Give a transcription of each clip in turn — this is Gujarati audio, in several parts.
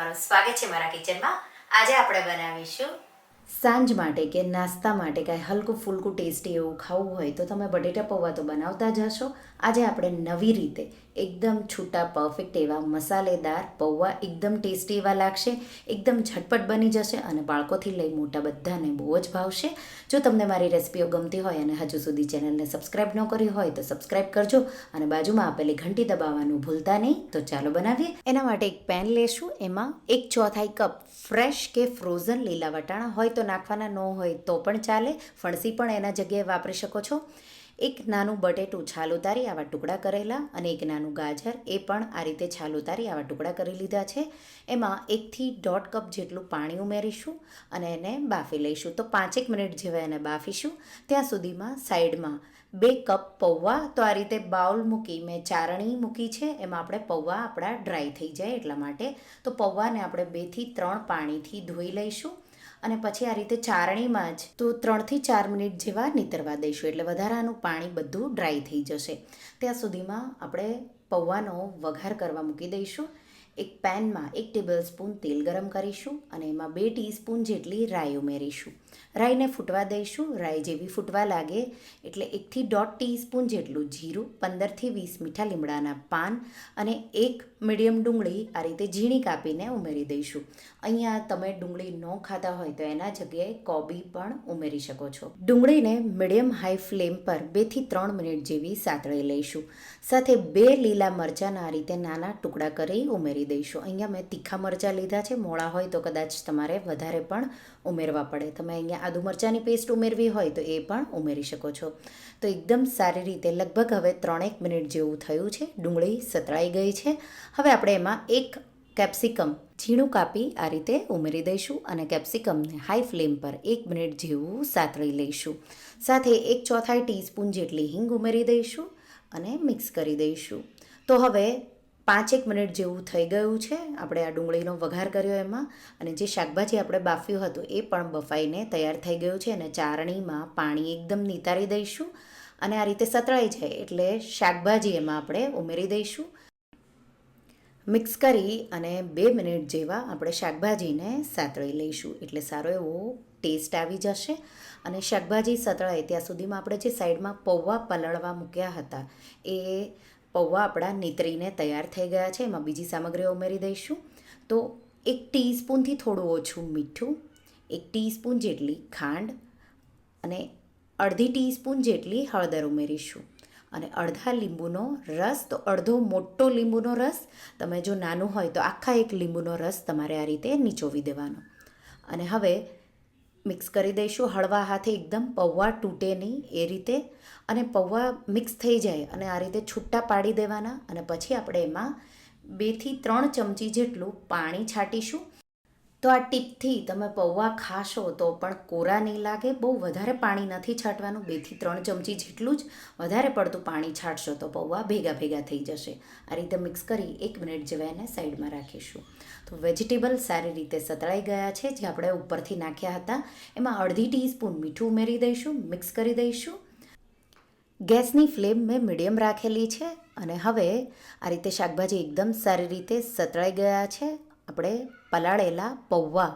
તમારું સ્વાગત છે મારા કિચનમાં। આજે આપણે બનાવીશું સાંજ માટે કે નાસ્તા માટે કાંઈ હલકું ફૂલકું ટેસ્ટી એવું ખાવું હોય તો તમે બટેટા પૌવા તો બનાવતા જ હશો। આજે આપણે નવી રીતે એકદમ છૂટા પરફેક્ટ એવા મસાલેદાર પૌવા એકદમ ટેસ્ટી એવા લાગશે, એકદમ ઝટપટ બની જશે અને બાળકોથી લઈ મોટા બધાને બહુ જ ભાવશે। જો તમને મારી રેસિપીઓ ગમતી હોય અને હજુ સુધી ચેનલને સબસ્ક્રાઈબ ન કરી હોય તો સબસ્ક્રાઈબ કરજો અને બાજુમાં આપેલી ઘંટી દબાવવાનું ભૂલતા નહીં। તો ચાલો બનાવીએ। એના માટે એક પેન લેશું, એમાં 1/4 કપ ફ્રેશ કે ફ્રોઝન લીલા વટાણા હોય તો નાખવાના, ન હોય તો પણ ચાલે, ફણસી પણ એના જગ્યાએ વાપરી શકો છો। એક નાનું બટેટું છાલ ઉતારી આવા ટુકડા કરેલા અને એક નાનું ગાજર એ પણ આ રીતે છાલ ઉતારી આવા ટુકડા કરી લીધા છે। એમાં 1 થી 1.5 કપ જેટલું પાણી ઉમેરીશું અને એને બાફી લઈશું। તો 5 મિનિટ જેવા એને બાફીશું। ત્યાં સુધીમાં સાઈડમાં 2 કપ પૌવા, તો આ રીતે બાઉલ મૂકી મેં ચારણી મૂકી છે, એમાં આપણે પૌવા આપણા ડ્રાય થઈ જાય એટલા માટે। તો પૌવાને આપણે 2 થી 3 પાણીથી ધોઈ લઈશું અને પછી આ રીતે ચારણીમાં જ તો 3 થી 4 મિનિટ જેવા નીતરવા દઈશું, એટલે વધારાનું પાણી બધું ડ્રાય થઈ જશે। ત્યાં સુધીમાં આપણે પૌવાનો વઘાર કરવા મૂકી દઈશું। એક પેનમાં 1 ટેબલસ્પૂન તેલ ગરમ કરીશું અને એમાં 2 ટીસ્પૂન જેટલી રાઈ ઉમેરીશું। રાઈને ફૂટવા દઈશું। રાઈ જેવી ફૂટવા લાગે એટલે 1 થી 1.5 ટીસ્પૂન જેટલું જીરું, 15 થી 20 મીઠા લીમડાના પાન અને 1 મીડિયમ ડુંગળી આ રીતે ઝીણી કાપીને ઉમેરી દઈશું। અહીંયા તમે ડુંગળી ન ખાતા હોય તો એના જગ્યાએ કોબી પણ ઉમેરી શકો છો। ડુંગળીને મીડિયમ હાઈ ફ્લેમ પર 2 થી 3 મિનિટ જેવી સાતળી લઈશું। સાથે 2 લીલા મરચાંના આ રીતે નાના ટુકડા કરી ઉમેરી દઈશું। અહીંયા મેં તીખા મરચાં લીધા છે, મોળા હોય તો કદાચ તમારે વધારે પણ ઉમેરવા પડે। તમે અહીંયા આદુ મરચાંની પેસ્ટ ઉમેરવી હોય તો એ પણ ઉમેરી શકો છો। તો એકદમ સારી રીતે લગભગ હવે 3-1 મિનિટ જેવું થયું છે, ડુંગળી સતળાઈ ગઈ છે। હવે આપણે એમાં 1 કેપ્સિકમ ઝીણું કાપી આ રીતે ઉમેરી દઈશું અને કેપ્સિકમને હાઈ ફ્લેમ પર 1 મિનિટ જેવું સાતળી લઈશું। સાથે 1/4 ટીસ્પૂન જેટલી હિંગ ઉમેરી દઈશું અને મિક્સ કરી દઈશું। તો હવે 5-1 મિનિટ જેવું થઈ ગયું છે, આપણે આ ડુંગળીનો વઘાર કર્યો એમાં, અને જે શાકભાજી આપણે બાફ્યું હતું એ પણ બફાઈને તૈયાર થઈ ગયું છે અને ચારણીમાં પાણી એકદમ નિતારી દઈશું અને આ રીતે સતળાઈ જાય એટલે શાકભાજી એમાં આપણે ઉમેરી દઈશું। મિક્સ કરી અને 2 મિનિટ જેવા આપણે શાકભાજીને સાતળી લઈશું એટલે સારો એવો ટેસ્ટ આવી જશે। અને શાકભાજી સતળાય ત્યાં સુધીમાં આપણે જે સાઈડમાં પૌવા પલળવા મૂક્યા હતા એ પૌવા આપણા નીતરીને તૈયાર થઈ ગયા છે। એમાં બીજી સામગ્રીઓ ઉમેરી દઈશું। તો 1 ટીસ્પૂનથી થોડું ઓછું મીઠું, 1 ટીસ્પૂન જેટલી ખાંડ અને અડધી ટીસ્પૂન જેટલી હળદર ઉમેરીશું અને અડધા લીંબુનો રસ, તો અડધો મોટો લીંબુનો રસ, તમે જો નાનું હોય તો આખા 1 લીંબુનો રસ તમારે આ રીતે નીચોવી દેવાનો અને હવે મિક્સ કરી દઈશું હળવા હાથે, એકદમ પૌવા તૂટે નહીં એ રીતે, અને પૌવા મિક્સ થઈ જાય અને આ રીતે છૂટા પાડી દેવાના અને પછી આપણે એમાં 2 થી 3 ચમચી જેટલું પાણી છાંટીશું। તો આ ટીપથી તમે પૌવા ખાશો તો પણ કોરા નહીં લાગે, બહુ વધારે પાણી નથી છાંટવાનું, 2 થી 3 ચમચી જેટલું જ, વધારે પડતું પાણી છાંટશો તો પૌવા ભેગા ભેગા થઈ જશે। આ રીતે મિક્સ કરી 1 મિનિટ જેવા એને સાઈડમાં રાખીશું। તો વેજીટેબલ સારી રીતે સતળાઈ ગયા છે, જે આપણે ઉપરથી નાખ્યા હતા। એમાં અડધી ટીસ્પૂન મીઠું ઉમેરી દઈશું, મિક્સ કરી દઈશું। ગેસની ફ્લેમ મેં મીડિયમ રાખેલી છે અને હવે આ રીતે શાકભાજી એકદમ સારી રીતે સતળાઈ ગયા છે। આપણે પલાળેલા પૌવા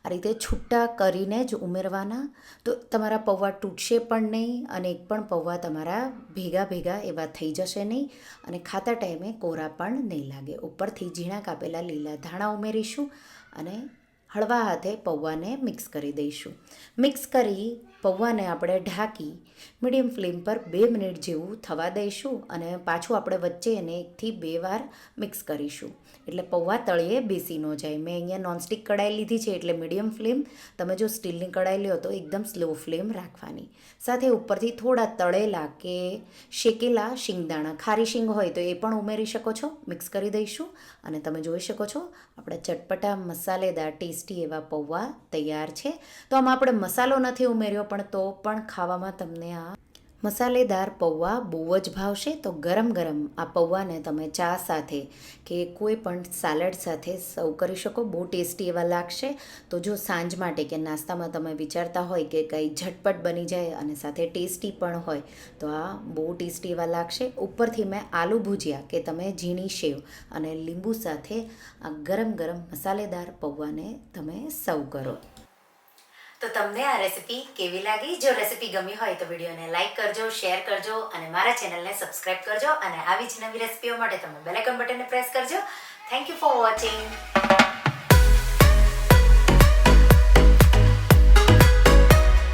આ રીતે છૂટા કરીને જ ઉમેરવાના, તો તમારા પૌવા તૂટશે પણ નહીં અને એક પણ પૌવા તમારા ભેગા ભેગા એવા થઈ જશે નહીં અને ખાતા ટાઈમે કોરા પણ નહીં લાગે। ઉપરથી ઝીણા કાપેલા લીલા ધાણા ઉમેરીશું અને હળવા હાથે પૌવાને મિક્સ કરી દઈશું। મિક્સ કરી પૌવાને આપણે ઢાંકી મીડિયમ ફ્લેમ પર 2 મિનિટ જેવું થવા દઈશું અને પાછું આપણે વચ્ચે એને 1 થી 2 વાર મિક્સ કરીશું એટલે પૌવા તળિયે બેસી ન જાય। મેં અહીંયા નોનસ્ટિક કડાઈ લીધી છે એટલે મીડિયમ ફ્લેમ, તમે જો સ્ટીલની કડાઈ લ્યો તો એકદમ સ્લો ફ્લેમ રાખવાની। સાથે ઉપરથી થોડા તળેલા કે શેકેલા શિંગદાણા, ખારી શીંગ હોય તો એ પણ ઉમેરી શકો છો। મિક્સ કરી દઈશું અને તમે જોઈ શકો છો આપણે ચટપટા મસાલેદાર ટેસ્ટી એવા પૌવા તૈયાર છે। તો આમાં આપણે મસાલો નથી ઉમેર્યો પણ તો પણ ખાવામાં તમને આ મસાલેદાર પૌવા બહુ જ ભાવશે. તો ગરમ ગરમ આ પૌવાને તમે ચા સાથે કે કોઈ પણ સાલડ સાથે સર્વ કરી શકો. બહુ ટેસ્ટી એવા લાગશે. તો જો સાંજ માટે કે નાસ્તામાં તમે વિચારતા હોય કે કંઈ ઝટપટ બની જાય અને સાથે ટેસ્ટી પણ હોય તો આ બહુ ટેસ્ટી એવા લાગશે. ઉપરથી મેં આલુ ભુજિયા કે તમે ઝીણી સેવ અને લીંબુ સાથે આ ગરમ ગરમ મસાલેદાર પૌવાને તમે સર્વ કરો. તો તમને આ રેસીપી કેવી લાગી? જો રેસીપી ગમી હોય તો વિડીયોને લાઇક કરજો, શેર કરજો અને મારા ચેનલને સબસ્ક્રાઇબ કરજો. અને આવી જ નવી રેસીપીઓ માટે તમે બેલ આઇકન બટનને પ્રેસ કરજો. Thank you for watching.